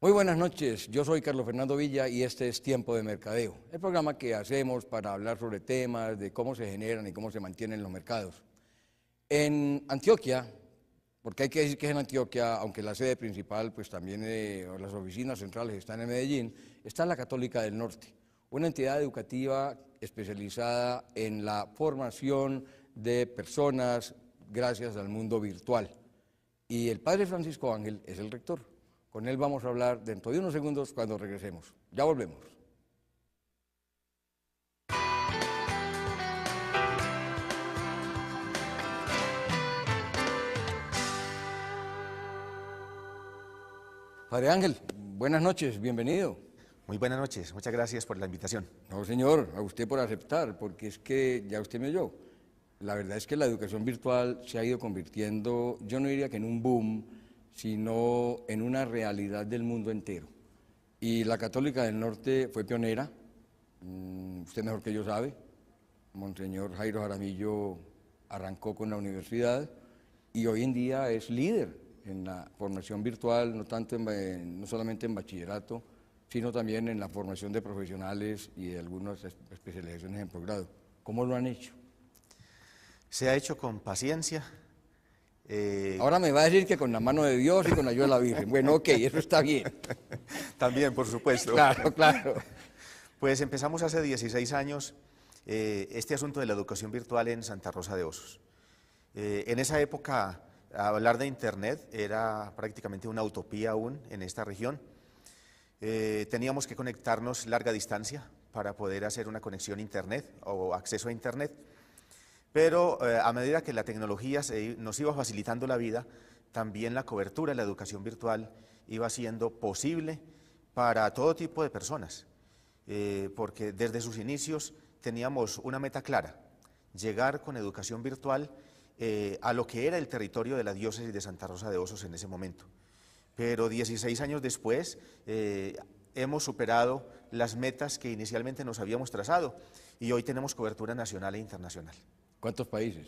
Muy buenas noches, yo soy Carlos Fernando Villa y este es Tiempo de Mercadeo, el programa que hacemos para hablar sobre temas de cómo se generan y cómo se mantienen los mercados. En Antioquia, porque hay que decir que es en Antioquia, aunque la sede principal, pues también las oficinas centrales están en Medellín, está la Católica del Norte, una entidad educativa especializada en la formación de personas gracias al mundo virtual. Y el padre Francisco Ángel es el rector. Con él vamos a hablar dentro de unos segundos cuando regresemos. Ya volvemos. Padre Ángel, buenas noches, bienvenido. Muy buenas noches, muchas gracias por la invitación. No, señor, a usted por aceptar, porque es que ya usted me oyó. La verdad es que la educación virtual se ha ido convirtiendo, yo no diría que en un boom, sino en una realidad del mundo entero. Y la Católica del Norte fue pionera, usted mejor que yo sabe, Monseñor Jairo Jaramillo arrancó con la universidad y hoy en día es líder en la formación virtual, no solamente en bachillerato, sino también en la formación de profesionales y de algunas especializaciones en posgrado. ¿Cómo lo han hecho? Se ha hecho con paciencia. Ahora me va a decir que con la mano de Dios y con la ayuda de la Virgen. Bueno, ok, eso está bien. También, por supuesto. Claro, claro. Pues empezamos hace 16 años este asunto de la educación virtual en Santa Rosa de Osos. En esa época, hablar de Internet era prácticamente una utopía aún en esta región. Teníamos que conectarnos larga distancia para poder hacer una conexión a Internet o acceso a Internet. Pero a medida que la tecnología nos iba facilitando la vida, también la cobertura de la educación virtual iba siendo posible para todo tipo de personas, porque desde sus inicios teníamos una meta clara, llegar con educación virtual a lo que era el territorio de la diócesis de Santa Rosa de Osos en ese momento. Pero 16 años después hemos superado las metas que inicialmente nos habíamos trazado y hoy tenemos cobertura nacional e internacional. ¿Cuántos países?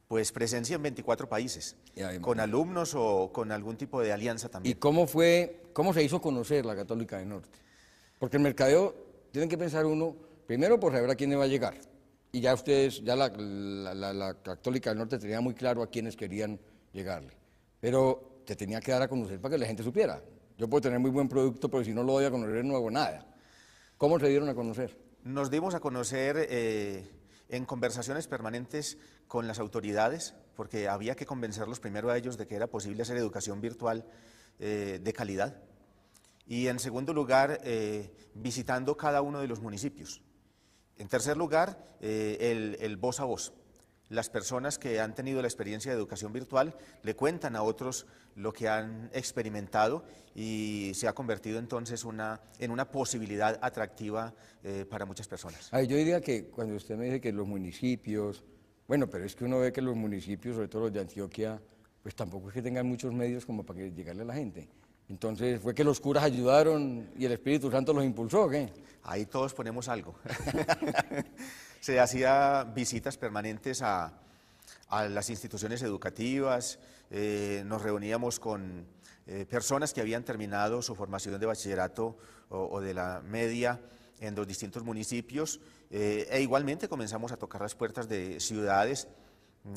Pues presencia en 24 países, con alumnos o con algún tipo de alianza también. ¿Y cómo se hizo conocer la Católica del Norte? Porque el mercadeo, tienen que pensar uno, primero por saber a quién le va a llegar. Y ya ustedes, ya la Católica del Norte tenía muy claro a quiénes querían llegarle. Pero te tenía que dar a conocer para que la gente supiera. Yo puedo tener muy buen producto, pero si no lo doy a conocer no hago nada. ¿Cómo se dieron a conocer? Nos dimos a conocer en conversaciones permanentes con las autoridades, porque había que convencerlos primero a ellos de que era posible hacer educación virtual de calidad. Y en segundo lugar, visitando cada uno de los municipios. En tercer lugar, el voz a voz. Las personas que han tenido la experiencia de educación virtual le cuentan a otros lo que han experimentado y se ha convertido entonces en una posibilidad atractiva para muchas personas. Yo diría que cuando usted me dice que los municipios, bueno, pero es que uno ve que los municipios, sobre todo los de Antioquia, pues tampoco es que tengan muchos medios como para que llegarle a la gente. Entonces, ¿fue que los curas ayudaron y el Espíritu Santo los impulsó o qué? Ahí todos ponemos algo. Se hacía visitas permanentes a las instituciones educativas, nos reuníamos con personas que habían terminado su formación de bachillerato o de la media en los distintos municipios, e igualmente comenzamos a tocar las puertas de ciudades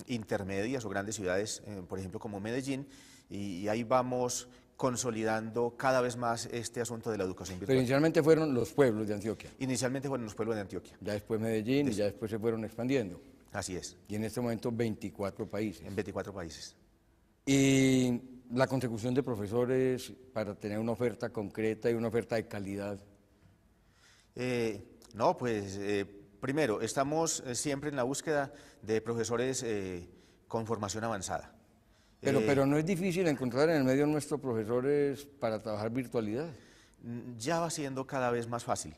intermedias o grandes ciudades, por ejemplo como Medellín, y ahí vamos consolidando cada vez más este asunto de la educación virtual. Pero inicialmente fueron los pueblos de Antioquia. Inicialmente fueron los pueblos de Antioquia. Ya después Medellín y ya después se fueron expandiendo. Así es. Y en este momento 24 países. En 24 países. Y la consecución de profesores para tener una oferta concreta y una oferta de calidad. No, pues primero, estamos siempre en la búsqueda de profesores con formación avanzada. Pero no es difícil encontrar en el medio nuestro profesores para trabajar virtualidad. Ya va siendo cada vez más fácil,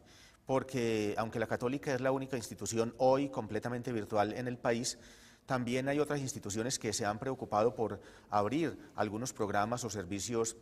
porque aunque la Católica es la única institución hoy completamente virtual en el país, también hay otras instituciones que se han preocupado por abrir algunos programas o servicios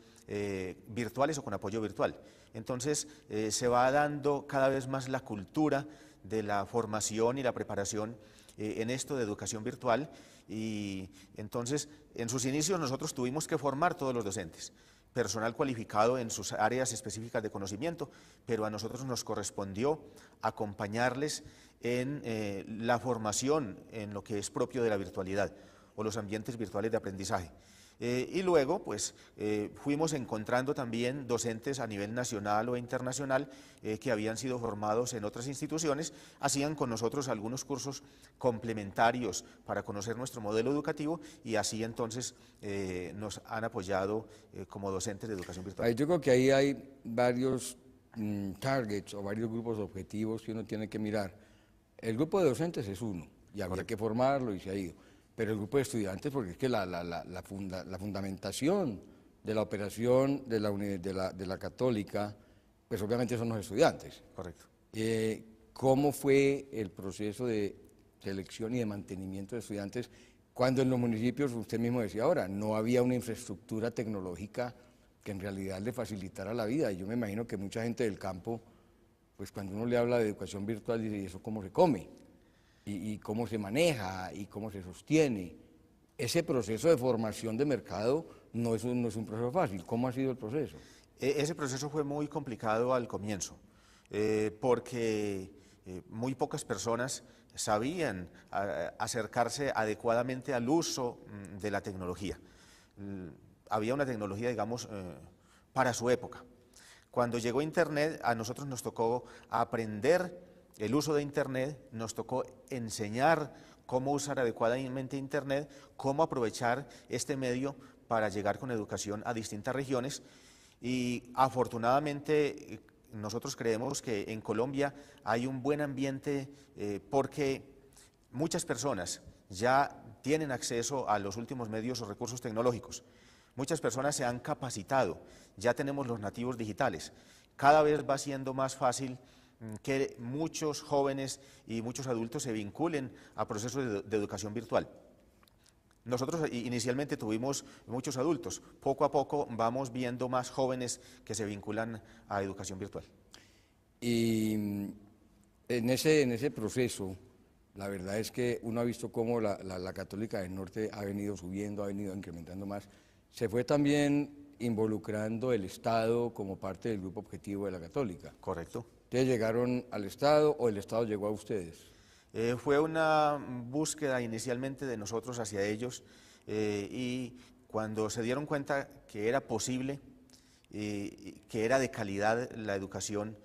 virtuales o con apoyo virtual. Entonces se va dando cada vez más la cultura de la formación y la preparación en esto de educación virtual, y entonces en sus inicios nosotros tuvimos que formar todos los docentes, personal cualificado en sus áreas específicas de conocimiento, pero a nosotros nos correspondió acompañarles en la formación en lo que es propio de la virtualidad o los ambientes virtuales de aprendizaje. Y luego, pues, fuimos encontrando también docentes a nivel nacional o internacional que habían sido formados en otras instituciones, hacían con nosotros algunos cursos complementarios para conocer nuestro modelo educativo y así entonces nos han apoyado como docentes de educación virtual. Yo creo que ahí hay varios targets o varios grupos objetivos que uno tiene que mirar. El grupo de docentes es uno, y habrá que formarlo y se ha ido. Pero el grupo de estudiantes, porque es que la fundamentación de la operación de la Católica, pues obviamente son los estudiantes. Correcto. ¿Cómo fue el proceso de selección y de mantenimiento de estudiantes cuando en los municipios, usted mismo decía ahora, no había una infraestructura tecnológica que en realidad le facilitara la vida? Y yo me imagino que mucha gente del campo, pues cuando uno le habla de educación virtual, dice, ¿y eso cómo se come? Y cómo se maneja y cómo se sostiene. Ese proceso de formación de mercado no es un proceso fácil. ¿Cómo ha sido el proceso? Ese proceso fue muy complicado al comienzo, porque muy pocas personas sabían acercarse adecuadamente al uso de la tecnología. Había una tecnología, digamos, para su época. Cuando llegó Internet, a nosotros nos tocó aprender el uso de Internet, nos tocó enseñar cómo usar adecuadamente Internet, cómo aprovechar este medio para llegar con educación a distintas regiones y afortunadamente nosotros creemos que en Colombia hay un buen ambiente porque muchas personas ya tienen acceso a los últimos medios o recursos tecnológicos. Muchas personas se han capacitado, ya tenemos los nativos digitales. Cada vez va siendo más fácil que muchos jóvenes y muchos adultos se vinculen a procesos de educación virtual. Nosotros inicialmente tuvimos muchos adultos, poco a poco vamos viendo más jóvenes que se vinculan a educación virtual. Y en ese proceso, la verdad es que uno ha visto cómo la Católica del Norte ha venido subiendo, ha venido incrementando más. Se fue también involucrando el Estado como parte del grupo objetivo de la Católica. Correcto. ¿Ustedes llegaron al Estado o el Estado llegó a ustedes? Fue una búsqueda inicialmente de nosotros hacia ellos y cuando se dieron cuenta que era posible, que era de calidad la educación,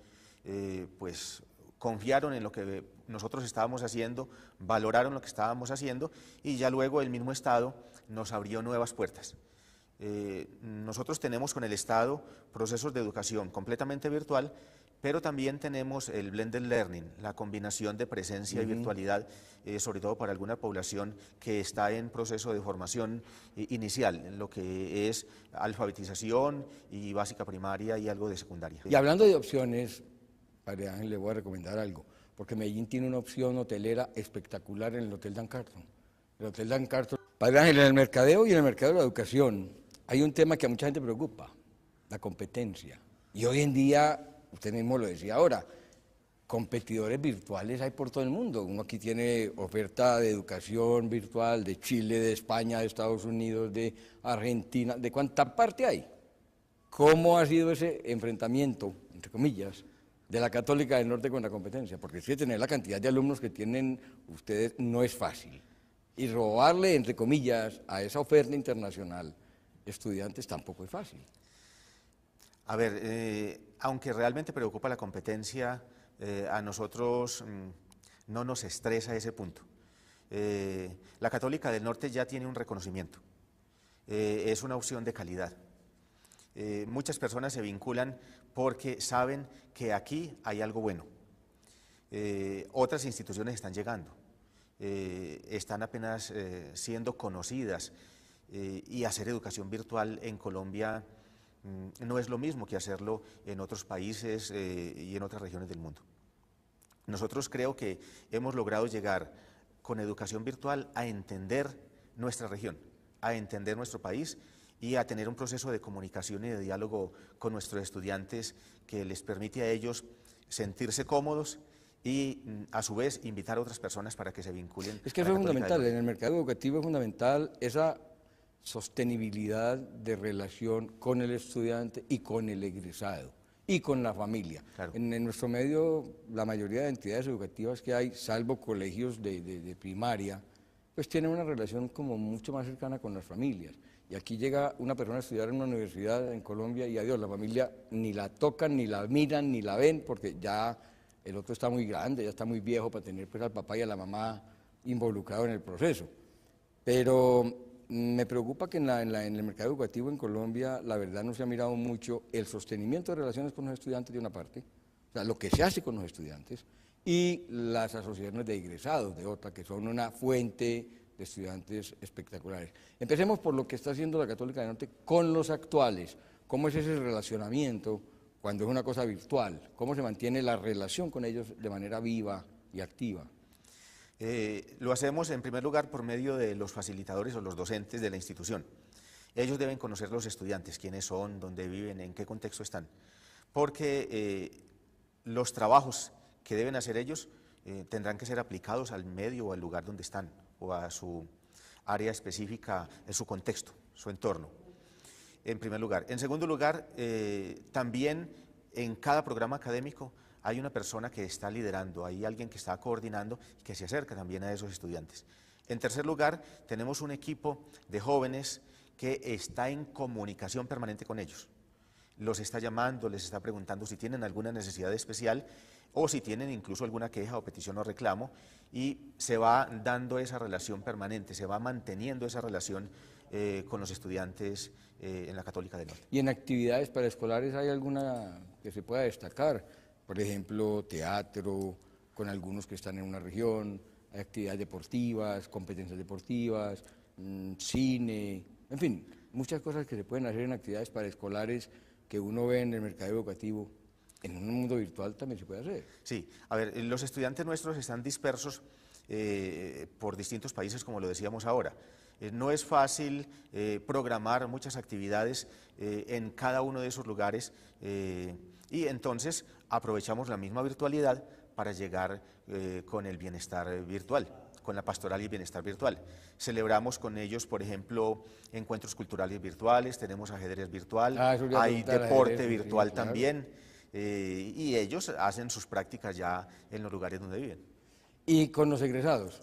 pues confiaron en lo que nosotros estábamos haciendo, valoraron lo que estábamos haciendo y ya luego el mismo Estado nos abrió nuevas puertas. Nosotros tenemos con el Estado procesos de educación completamente virtual, pero también tenemos el blended learning, la combinación de presencia y virtualidad, sobre todo para alguna población que está en proceso de formación inicial, lo que es alfabetización y básica primaria y algo de secundaria. Y hablando de opciones, Padre Ángel, le voy a recomendar algo, porque Medellín tiene una opción hotelera espectacular en el Hotel Dan Carton. El Hotel Dan Carton. Padre Ángel, en el mercadeo y en el mercado de la educación hay un tema que a mucha gente preocupa, la competencia. Y hoy en día, usted mismo lo decía ahora, competidores virtuales hay por todo el mundo. Uno aquí tiene oferta de educación virtual de Chile, de España, de Estados Unidos, de Argentina, de cuánta parte hay. ¿Cómo ha sido ese enfrentamiento, entre comillas, de la Católica del Norte con la competencia? Porque es que tener la cantidad de alumnos que tienen ustedes no es fácil. Y robarle, entre comillas, a esa oferta internacional estudiantes tampoco es fácil. A ver, aunque realmente preocupa la competencia, a nosotros no nos estresa ese punto. La Católica del Norte ya tiene un reconocimiento, es una opción de calidad. Muchas personas se vinculan porque saben que aquí hay algo bueno. Otras instituciones están llegando, están apenas siendo conocidas y hacer educación virtual en Colombia no es lo mismo que hacerlo en otros países y en otras regiones del mundo. Nosotros creo que hemos logrado llegar con educación virtual a entender nuestra región, a entender nuestro país y a tener un proceso de comunicación y de diálogo con nuestros estudiantes que les permite a ellos sentirse cómodos y a su vez invitar a otras personas para que se vinculen. Es que eso es fundamental, en el mercado educativo es fundamental esa sostenibilidad de relación con el estudiante y con el egresado y con la familia. Claro. En nuestro medio, la mayoría de entidades educativas que hay, salvo colegios de primaria, pues tienen una relación como mucho más cercana con las familias. Y aquí llega una persona a estudiar en una universidad en Colombia y adiós, la familia ni la tocan, ni la miran, ni la ven, porque ya el otro está muy grande, ya está muy viejo para tener pues al papá y a la mamá involucrados en el proceso. Pero me preocupa que en el mercado educativo en Colombia la verdad no se ha mirado mucho el sostenimiento de relaciones con los estudiantes de una parte, o sea, lo que se hace con los estudiantes, y las asociaciones de egresados de otra, que son una fuente de estudiantes espectaculares. Empecemos por lo que está haciendo la Católica del Norte con los actuales. ¿Cómo es ese relacionamiento cuando es una cosa virtual? ¿Cómo se mantiene la relación con ellos de manera viva y activa? Lo hacemos en primer lugar por medio de los facilitadores o los docentes de la institución. Ellos deben conocer los estudiantes, quiénes son, dónde viven, en qué contexto están, porque los trabajos que deben hacer ellos tendrán que ser aplicados al medio o al lugar donde están o a su área específica, en su contexto, su entorno, en primer lugar. En segundo lugar, también en cada programa académico hay una persona que está liderando, hay alguien que está coordinando y que se acerca también a esos estudiantes. En tercer lugar, tenemos un equipo de jóvenes que está en comunicación permanente con ellos. Los está llamando, les está preguntando si tienen alguna necesidad especial o si tienen incluso alguna queja o petición o reclamo, y se va dando esa relación permanente, se va manteniendo esa relación con los estudiantes en la Católica del Norte. ¿Y en actividades paraescolares hay alguna que se pueda destacar? Por ejemplo, teatro, con algunos que están en una región, hay actividades deportivas, competencias deportivas, cine, en fin, muchas cosas que se pueden hacer en actividades paraescolares que uno ve en el mercado educativo. En un mundo virtual también se puede hacer. Sí, a ver, los estudiantes nuestros están dispersos por distintos países, como lo decíamos ahora. No es fácil programar muchas actividades en cada uno de esos lugares y entonces aprovechamos la misma virtualidad para llegar con el bienestar virtual, con la pastoral y el bienestar virtual. Celebramos con ellos, por ejemplo, encuentros culturales virtuales, tenemos ajedrez virtual, hay deporte ajedrez, virtual sí, también. Claro. Y ellos hacen sus prácticas ya en los lugares donde viven. ¿Y con los egresados?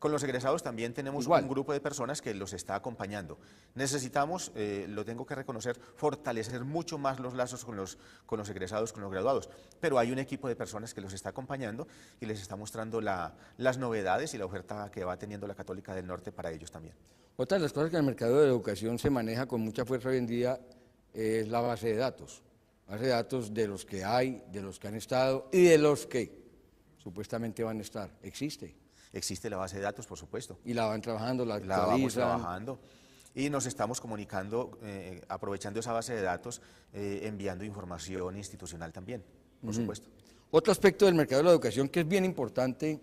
Con los egresados también tenemos un grupo de personas que los está acompañando. Necesitamos, lo tengo que reconocer, fortalecer mucho más los lazos con los egresados, con los graduados, pero hay un equipo de personas que los está acompañando y les está mostrando las novedades y la oferta que va teniendo la Católica del Norte para ellos también. Otra de las cosas que en el mercado de la educación se maneja con mucha fuerza hoy en día es la base de datos. Base de datos de los que hay, de los que han estado y de los que supuestamente van a estar. ¿Existe? Existe la base de datos, por supuesto. ¿Y la van trabajando, la actualizan? La vamos trabajando y nos estamos comunicando, aprovechando esa base de datos, enviando información institucional también, por supuesto. Otro aspecto del mercado de la educación que es bien importante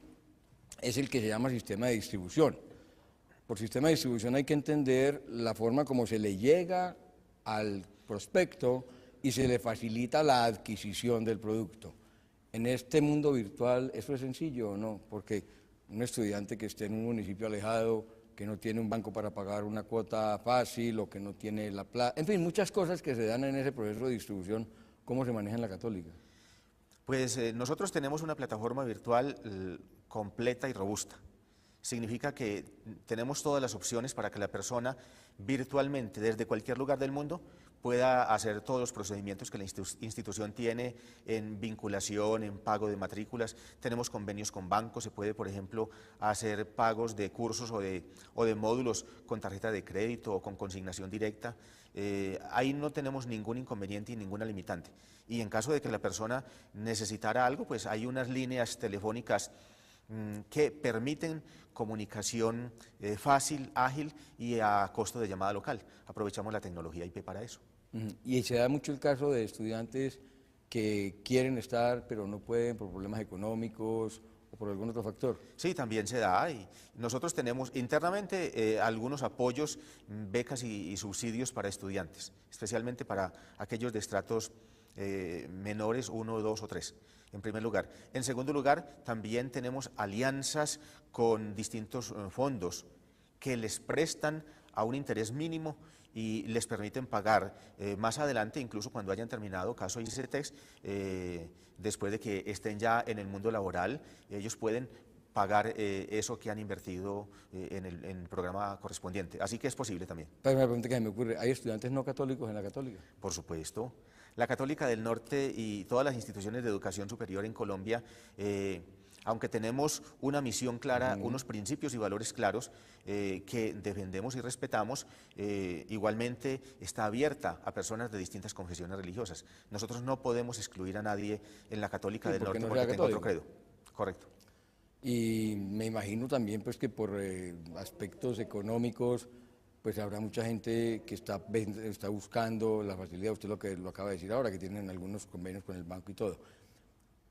es el que se llama sistema de distribución. Por sistema de distribución hay que entender la forma como se le llega al prospecto y se le facilita la adquisición del producto. En este mundo virtual, ¿eso es sencillo o no? Porque un estudiante que esté en un municipio alejado, que no tiene un banco para pagar una cuota fácil o que no tiene la plata, en fin, muchas cosas que se dan en ese proceso de distribución, ¿cómo se maneja en la Católica? Pues nosotros tenemos una plataforma virtual completa y robusta. Significa que tenemos todas las opciones para que la persona virtualmente, desde cualquier lugar del mundo, pueda hacer todos los procedimientos que la institución tiene en vinculación, en pago de matrículas. Tenemos convenios con bancos, se puede, por ejemplo, hacer pagos de cursos o de módulos con tarjeta de crédito o con consignación directa. Ahí no tenemos ningún inconveniente y ninguna limitante. Y en caso de que la persona necesitara algo, pues hay unas líneas telefónicas que permiten comunicación fácil, ágil y a costo de llamada local. Aprovechamos la tecnología IP para eso. Y se da mucho el caso de estudiantes que quieren estar pero no pueden por problemas económicos o por algún otro factor. Sí, también se da y nosotros tenemos internamente algunos apoyos, becas y subsidios para estudiantes, especialmente para aquellos de estratos menores 1, 2 o 3. En primer lugar. En segundo lugar, también tenemos alianzas con distintos fondos que les prestan a un interés mínimo y les permiten pagar más adelante, incluso cuando hayan terminado, caso ICETEX, después de que estén ya en el mundo laboral, ellos pueden pagar eso que han invertido en el programa correspondiente. Así que es posible también. Pero una pregunta que me ocurre, ¿hay estudiantes no católicos en la católica? Por supuesto. La Católica del Norte y todas las instituciones de educación superior en Colombia, aunque tenemos una misión clara, unos principios y valores claros que defendemos y respetamos, igualmente está abierta a personas de distintas confesiones religiosas. Nosotros no podemos excluir a nadie en la Católica del Norte porque tenga otro credo. Correcto. Y me imagino también pues que por aspectos económicos pues habrá mucha gente que está buscando la facilidad, usted lo acaba de decir ahora, que tienen algunos convenios con el banco y todo.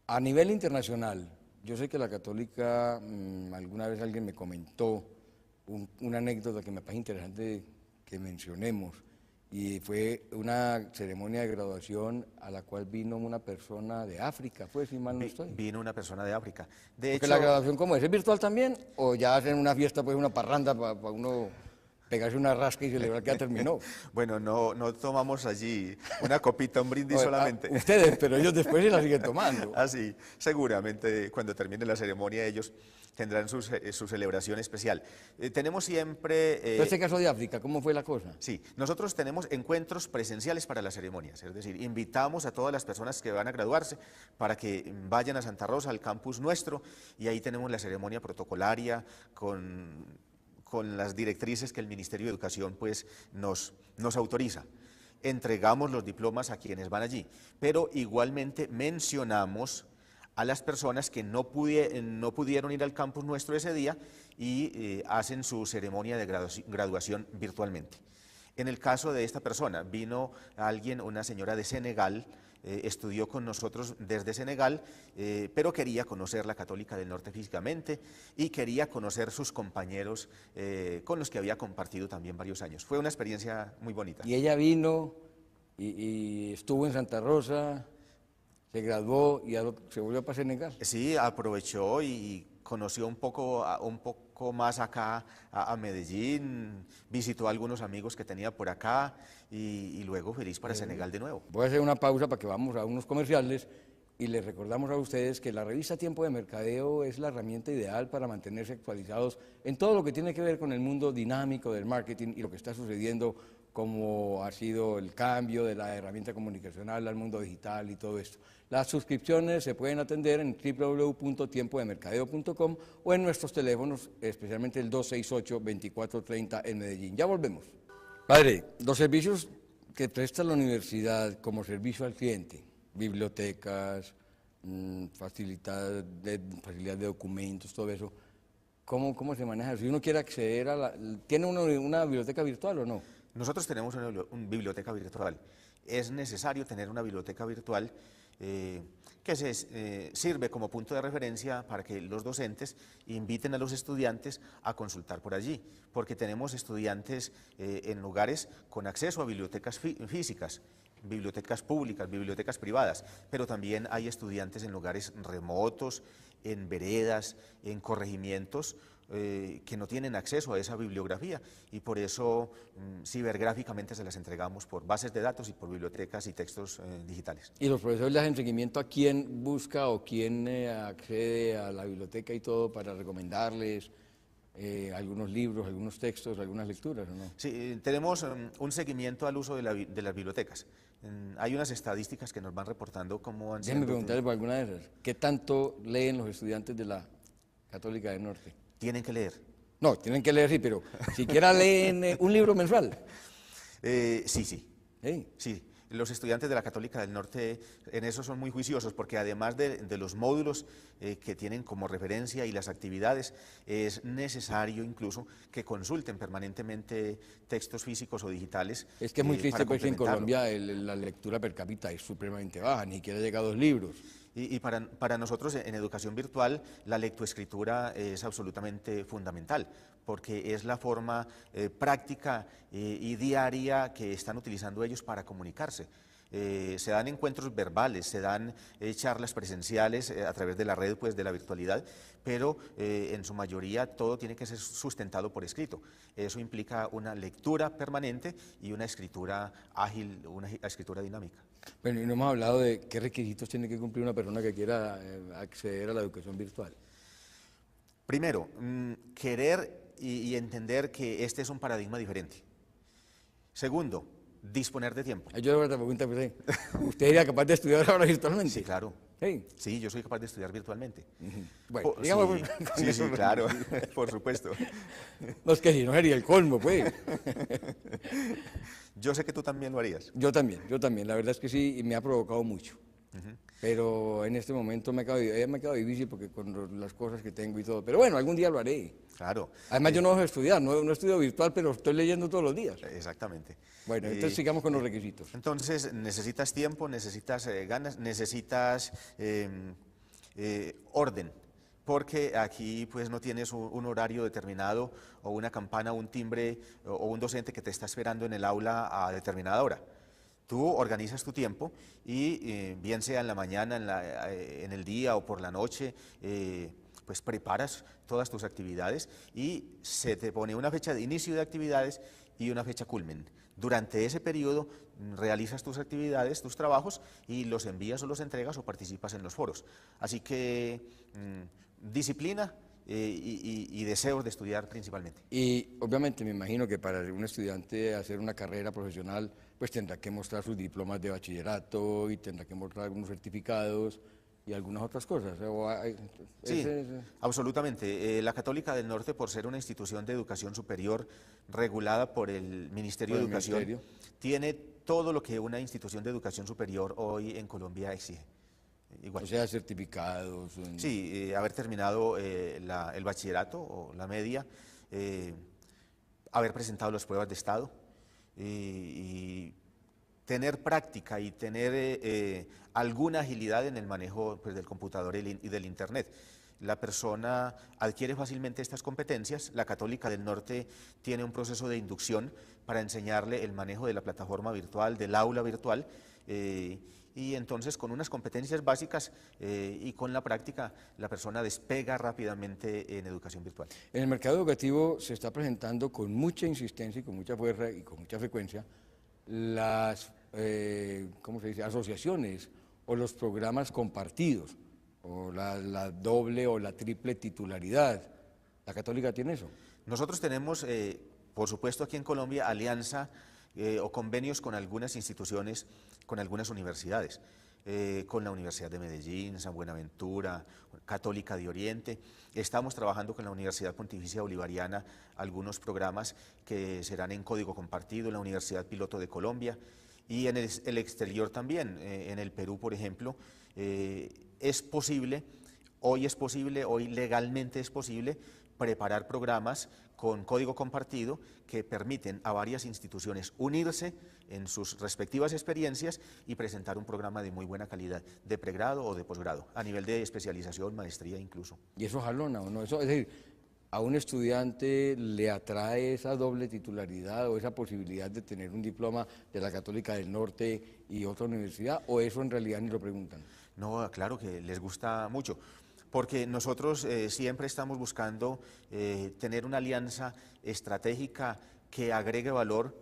A nivel internacional, yo sé que la Católica, alguna vez alguien me comentó una anécdota que me parece interesante que mencionemos, y fue una ceremonia de graduación a la cual vino una persona de África, pues, si mal no estoy. Vino una persona de África. De hecho, ¿la graduación cómo es? ¿Es virtual también? ¿O ya hacen una fiesta, pues, una parranda para uno pegarse una rasca y celebrar que ya terminó? Bueno, no tomamos allí una copita, un brindis solamente. Ustedes, pero ellos después se la siguen tomando. Así, seguramente cuando termine la ceremonia ellos tendrán su celebración especial. Tenemos siempre... En este caso de África, ¿cómo fue la cosa? Sí, nosotros tenemos encuentros presenciales para las ceremonias, es decir, invitamos a todas las personas que van a graduarse para que vayan a Santa Rosa, al campus nuestro, y ahí tenemos la ceremonia protocolaria con las directrices que el Ministerio de Educación pues, nos autoriza. Entregamos los diplomas a quienes van allí, pero igualmente mencionamos a las personas que no pudieron ir al campus nuestro ese día y hacen su ceremonia de graduación virtualmente. En el caso de esta persona, vino alguien, una señora de Senegal, estudió con nosotros desde Senegal, pero quería conocer la Católica del Norte físicamente y quería conocer sus compañeros con los que había compartido también varios años. Fue una experiencia muy bonita. Y ella vino y estuvo en Santa Rosa, se graduó y se volvió para Senegal. Sí, aprovechó y conoció un poco más acá a Medellín, visitó a algunos amigos que tenía por acá y luego feliz para Senegal de nuevo. Voy a hacer una pausa para que vamos a unos comerciales y les recordamos a ustedes que la revista Tiempo de Mercadeo es la herramienta ideal para mantenerse actualizados en todo lo que tiene que ver con el mundo dinámico del marketing y lo que está sucediendo, como ha sido el cambio de la herramienta comunicacional al mundo digital y todo esto. Las suscripciones se pueden atender en www.tiempodemercadeo.com o en nuestros teléfonos, especialmente el 268-2430 en Medellín. Ya volvemos. Padre, los servicios que presta la universidad como servicio al cliente, bibliotecas, facilidad de documentos, todo eso, ¿cómo se maneja? Si uno quiere acceder a ¿tiene una biblioteca virtual o no? Nosotros tenemos una biblioteca virtual. Es necesario tener una biblioteca virtual que sirve como punto de referencia para que los docentes inviten a los estudiantes a consultar por allí, porque tenemos estudiantes en lugares con acceso a bibliotecas físicas, bibliotecas públicas, bibliotecas privadas, pero también hay estudiantes en lugares remotos, en veredas, en corregimientos, que no tienen acceso a esa bibliografía y por eso cibergráficamente se las entregamos por bases de datos y por bibliotecas y textos digitales. ¿Y los profesores le hacen seguimiento a quién busca o quién accede a la biblioteca y todo para recomendarles algunos libros, algunos textos, algunas lecturas o no? Sí, tenemos un seguimiento al uso de las bibliotecas. Hay unas estadísticas que nos van reportando cómo han sido. Déjenme preguntarle por alguna de esas. ¿Qué tanto leen los estudiantes de la Católica del Norte? Tienen que leer. No, tienen que leer, sí, pero siquiera leen un libro mensual. Sí. Sí, los estudiantes de la Católica del Norte en eso son muy juiciosos porque además de los módulos que tienen como referencia y las actividades, es necesario incluso que consulten permanentemente textos físicos o digitales. Es que es muy triste pues en Colombia la lectura per cápita es supremamente baja, ni siquiera llega a 2 libros. Y para nosotros en educación virtual la lectoescritura es absolutamente fundamental porque es la forma práctica y diaria que están utilizando ellos para comunicarse. Se dan encuentros verbales, se dan charlas presenciales a través de la red, pues de la virtualidad, pero en su mayoría todo tiene que ser sustentado por escrito. Eso implica una lectura permanente y una escritura ágil, una escritura dinámica. Bueno, y no hemos hablado de qué requisitos tiene que cumplir una persona que quiera acceder a la educación virtual. Primero, querer y entender que este es un paradigma diferente. Segundo, disponer de tiempo. Yo le hago otra pregunta, pues, ¿usted sería capaz de estudiar ahora virtualmente? Sí, claro. Sí. Sí, yo soy capaz de estudiar virtualmente. Bueno, digamos, sí, sí, claro, por supuesto. No, es que si no sería el colmo, pues. Yo sé que tú también lo harías. Yo también, la verdad es que sí, y me ha provocado mucho. Pero en este momento me ha quedado difícil porque con las cosas que tengo y todo. Pero bueno, algún día lo haré. Claro. Además, yo no dejo de estudiar, no estudio virtual, pero estoy leyendo todos los días. Exactamente. Bueno, entonces sigamos con los requisitos. Entonces, necesitas tiempo, necesitas ganas, necesitas orden, porque aquí pues no tienes un horario determinado o una campana, un timbre o un docente que te está esperando en el aula a determinada hora. Tú organizas tu tiempo y bien sea en la mañana, en el día o por la noche, pues preparas todas tus actividades y se te pone una fecha de inicio de actividades y una fecha culmen. Durante ese periodo realizas tus actividades, tus trabajos y los envías o los entregas o participas en los foros. Así que disciplina y deseos de estudiar principalmente. Y obviamente me imagino que para un estudiante hacer una carrera profesional, pues tendrá que mostrar sus diplomas de bachillerato y tendrá que mostrar algunos certificados y algunas otras cosas. Sí, absolutamente. La Católica del Norte, por ser una institución de educación superior regulada por el Ministerio de Educación, tiene todo lo que una institución de educación superior hoy en Colombia exige. Igual. O sea, certificados. Sí, haber terminado el bachillerato o la media, haber presentado las pruebas de estado y tener práctica y tener alguna agilidad en el manejo pues, del computador y del internet. La persona adquiere fácilmente estas competencias. La Católica del Norte tiene un proceso de inducción para enseñarle el manejo de la plataforma virtual, del aula virtual, y entonces con unas competencias básicas y con la práctica la persona despega rápidamente en educación virtual. En el mercado educativo se está presentando con mucha insistencia y con mucha fuerza y con mucha frecuencia las ¿cómo se dice? Asociaciones o los programas compartidos o la doble o la triple titularidad. ¿La Católica tiene eso? Nosotros tenemos, por supuesto, aquí en Colombia, alianza o convenios con algunas instituciones, con algunas universidades, con la Universidad de Medellín, San Buenaventura, Católica de Oriente. Estamos trabajando con la Universidad Pontificia Bolivariana algunos programas que serán en código compartido, la Universidad Piloto de Colombia y en el exterior también, en el Perú, por ejemplo, es posible, hoy legalmente es posible preparar programas con código compartido que permiten a varias instituciones unirse en sus respectivas experiencias y presentar un programa de muy buena calidad, de pregrado o de posgrado, a nivel de especialización, maestría incluso. ¿Y eso jalona o no? Eso, es decir, ¿a un estudiante le atrae esa doble titularidad o esa posibilidad de tener un diploma de la Católica del Norte y otra universidad, o eso en realidad ni lo preguntan? No, claro que les gusta mucho, porque nosotros siempre estamos buscando tener una alianza estratégica que agregue valor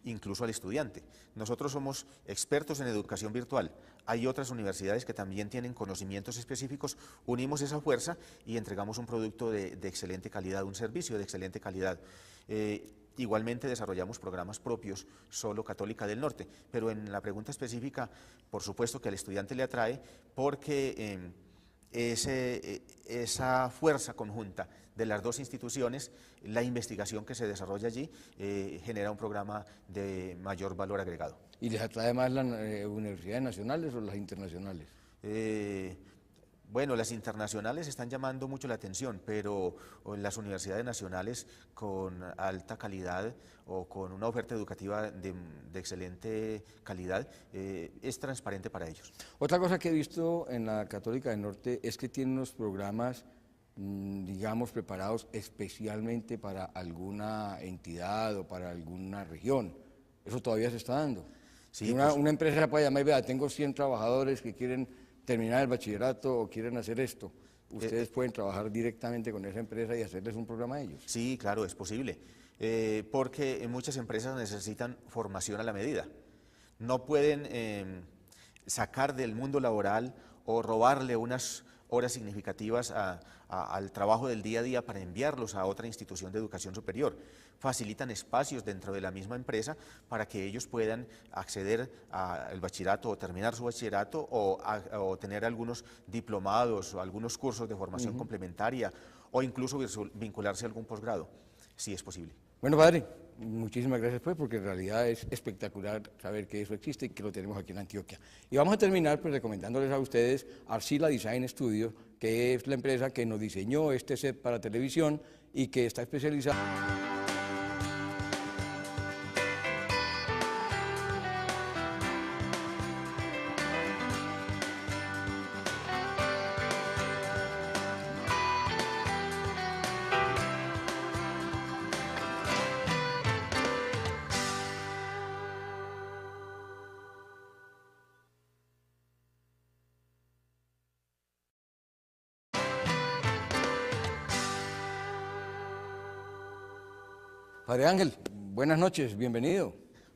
incluso al estudiante. Nosotros somos expertos en educación virtual. Hay otras universidades que también tienen conocimientos específicos. Unimos esa fuerza y entregamos un producto de excelente calidad, un servicio de excelente calidad. Igualmente desarrollamos programas propios, solo Católica del Norte, pero en la pregunta específica, por supuesto que al estudiante le atrae porque esa fuerza conjunta de las dos instituciones, la investigación que se desarrolla allí, genera un programa de mayor valor agregado. ¿Y les atrae más las universidades nacionales o las internacionales? Bueno, las internacionales están llamando mucho la atención, pero las universidades nacionales con alta calidad o con una oferta educativa de excelente calidad es transparente para ellos. Otra cosa que he visto en la Católica del Norte es que tiene unos programas, digamos, preparados especialmente para alguna entidad o para alguna región. ¿Eso todavía se está dando? Sí, Que una empresa puede llamar y vea, tengo 100 trabajadores que quieren terminar el bachillerato o quieren hacer esto. Ustedes pueden trabajar directamente con esa empresa y hacerles un programa a ellos. sí, claro, es posible, porque muchas empresas necesitan formación a la medida. No pueden sacar del mundo laboral o robarle unas horas significativas al trabajo del día a día para enviarlos a otra institución de educación superior. Facilitan espacios dentro de la misma empresa para que ellos puedan acceder al bachillerato o terminar su bachillerato o tener algunos diplomados o algunos cursos de formación complementaria o incluso vincularse a algún posgrado, si es posible. Bueno, padre, muchísimas gracias pues, porque en realidad es espectacular saber que eso existe y que lo tenemos aquí en Antioquia. Y vamos a terminar pues recomendándoles a ustedes Arcila Design Studio, que es la empresa que nos diseñó este set para televisión y que está especializada. Padre Ángel, buenas noches, bienvenido.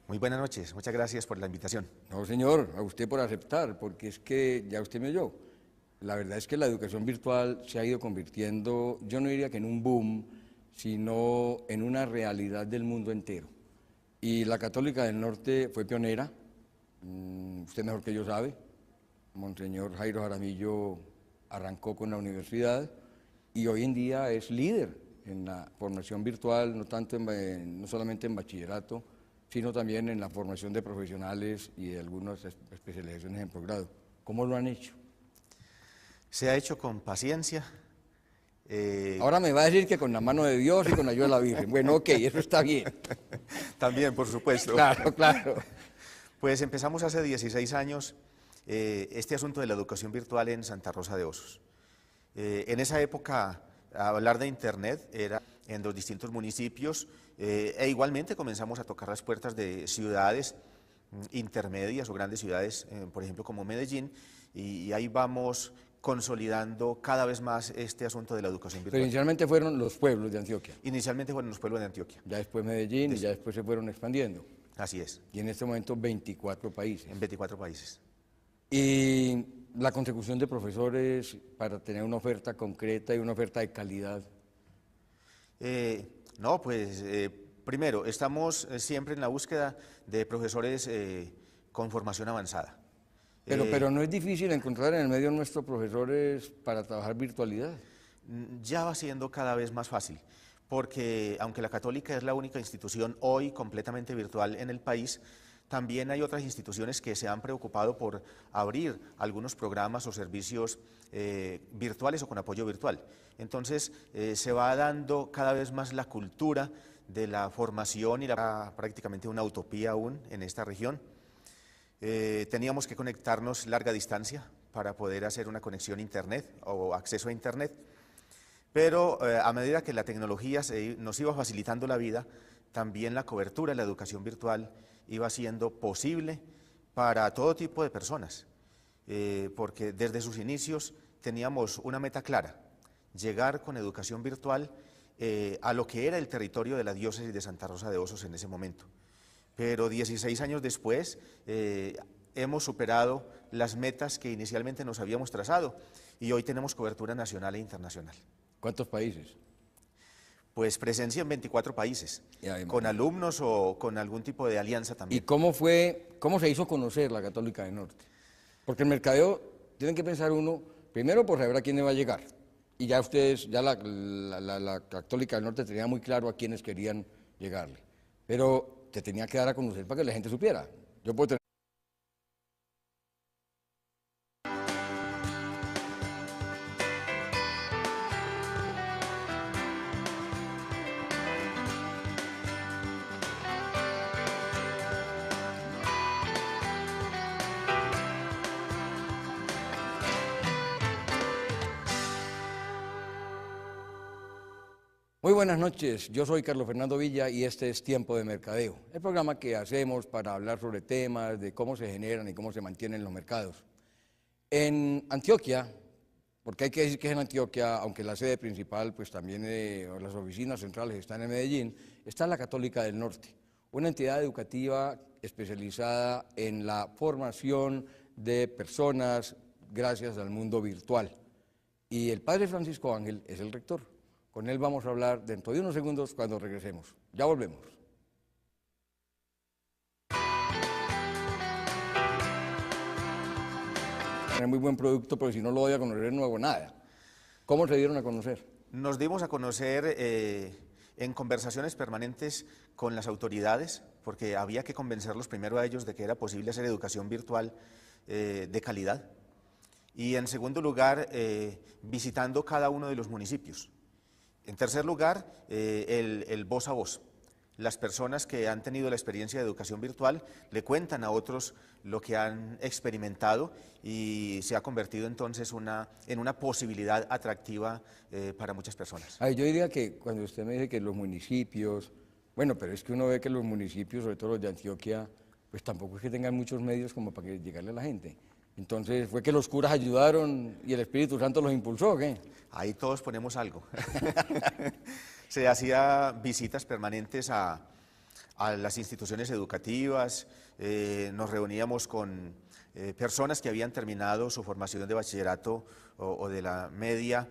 Muy buenas noches, muchas gracias por la invitación. No, señor, a usted por aceptar, porque es que ya usted me oyó. La verdad es que la educación virtual se ha ido convirtiendo, yo no diría que en un boom, sino en una realidad del mundo entero. Y la Católica del Norte fue pionera, usted mejor que yo sabe, Monseñor Jairo Jaramillo arrancó con la universidad y hoy en día es líder en la formación virtual, no solamente en bachillerato, sino también en la formación de profesionales y de algunas especializaciones en posgrado. ¿Cómo lo han hecho? Se ha hecho con paciencia. Ahora me va a decir que con la mano de Dios y con la ayuda de la Virgen. Bueno, ok, eso está bien. También, por supuesto. Claro, claro. Pues empezamos hace 16 años este asunto de la educación virtual en Santa Rosa de Osos. En esa época, hablar de Internet era en los distintos municipios e igualmente comenzamos a tocar las puertas de ciudades intermedias o grandes ciudades, por ejemplo como Medellín, y ahí vamos consolidando cada vez más este asunto de la educación virtual. Pero inicialmente fueron los pueblos de Antioquia. Inicialmente fueron los pueblos de Antioquia. Ya después Medellín y ya después se fueron expandiendo. Así es. Y en este momento 24 países. En 24 países. Y la consecución de profesores para tener una oferta concreta y una oferta de calidad. No, pues primero, estamos siempre en la búsqueda de profesores con formación avanzada. Pero no es difícil encontrar en el medio nuestro profesores para trabajar virtualidad. Ya va siendo cada vez más fácil, porque aunque la Católica es la única institución hoy completamente virtual en el país, también hay otras instituciones que se han preocupado por abrir algunos programas o servicios virtuales o con apoyo virtual. Entonces, se va dando cada vez más la cultura de la formación y prácticamente una utopía aún en esta región. Teníamos que conectarnos larga distancia para poder hacer una conexión a Internet o acceso a Internet, pero a medida que la tecnología nos iba facilitando la vida, también la cobertura de la educación virtual iba siendo posible para todo tipo de personas, porque desde sus inicios teníamos una meta clara, llegar con educación virtual a lo que era el territorio de la diócesis de Santa Rosa de Osos en ese momento. Pero 16 años después hemos superado las metas que inicialmente nos habíamos trazado y hoy tenemos cobertura nacional e internacional. ¿Cuántos países? Pues presencia en 24 países, con alumnos o con algún tipo de alianza también. ¿Y cómo se hizo conocer la Católica del Norte? Porque el mercadeo, tienen que pensar uno, primero por saber a quién le va a llegar. Y ya ustedes, ya la Católica del Norte tenía muy claro a quiénes querían llegarle. Pero te tenía que dar a conocer para que la gente supiera. Yo puedo tener Muy buenas noches, yo soy Carlos Fernando Villa y este es Tiempo de Mercadeo, el programa que hacemos para hablar sobre temas de cómo se generan y cómo se mantienen los mercados. En Antioquia, porque hay que decir que es en Antioquia, aunque la sede principal, pues también las oficinas centrales están en Medellín, está la Católica del Norte, una entidad educativa especializada en la formación de personas gracias al mundo virtual. Y el padre Francisco Ángel es el rector. Con él vamos a hablar dentro de unos segundos cuando regresemos. Ya volvemos. Es muy buen producto, pero si no lo doy a conocer no hago nada. ¿Cómo se dieron a conocer? Nos dimos a conocer en conversaciones permanentes con las autoridades, porque había que convencerlos primero a ellos de que era posible hacer educación virtual de calidad. Y en segundo lugar, visitando cada uno de los municipios. En tercer lugar, el voz a voz. Las personas que han tenido la experiencia de educación virtual le cuentan a otros lo que han experimentado y se ha convertido entonces en una posibilidad atractiva para muchas personas. Yo diría que cuando usted me dice que los municipios, bueno, pero es que uno ve que los municipios, sobre todo los de Antioquia, pues tampoco es que tengan muchos medios como para que llegarle a la gente. Entonces, ¿fue que los curas ayudaron y el Espíritu Santo los impulsó o qué? Ahí todos ponemos algo. Se hacía visitas permanentes a las instituciones educativas, nos reuníamos con personas que habían terminado su formación de bachillerato o de la media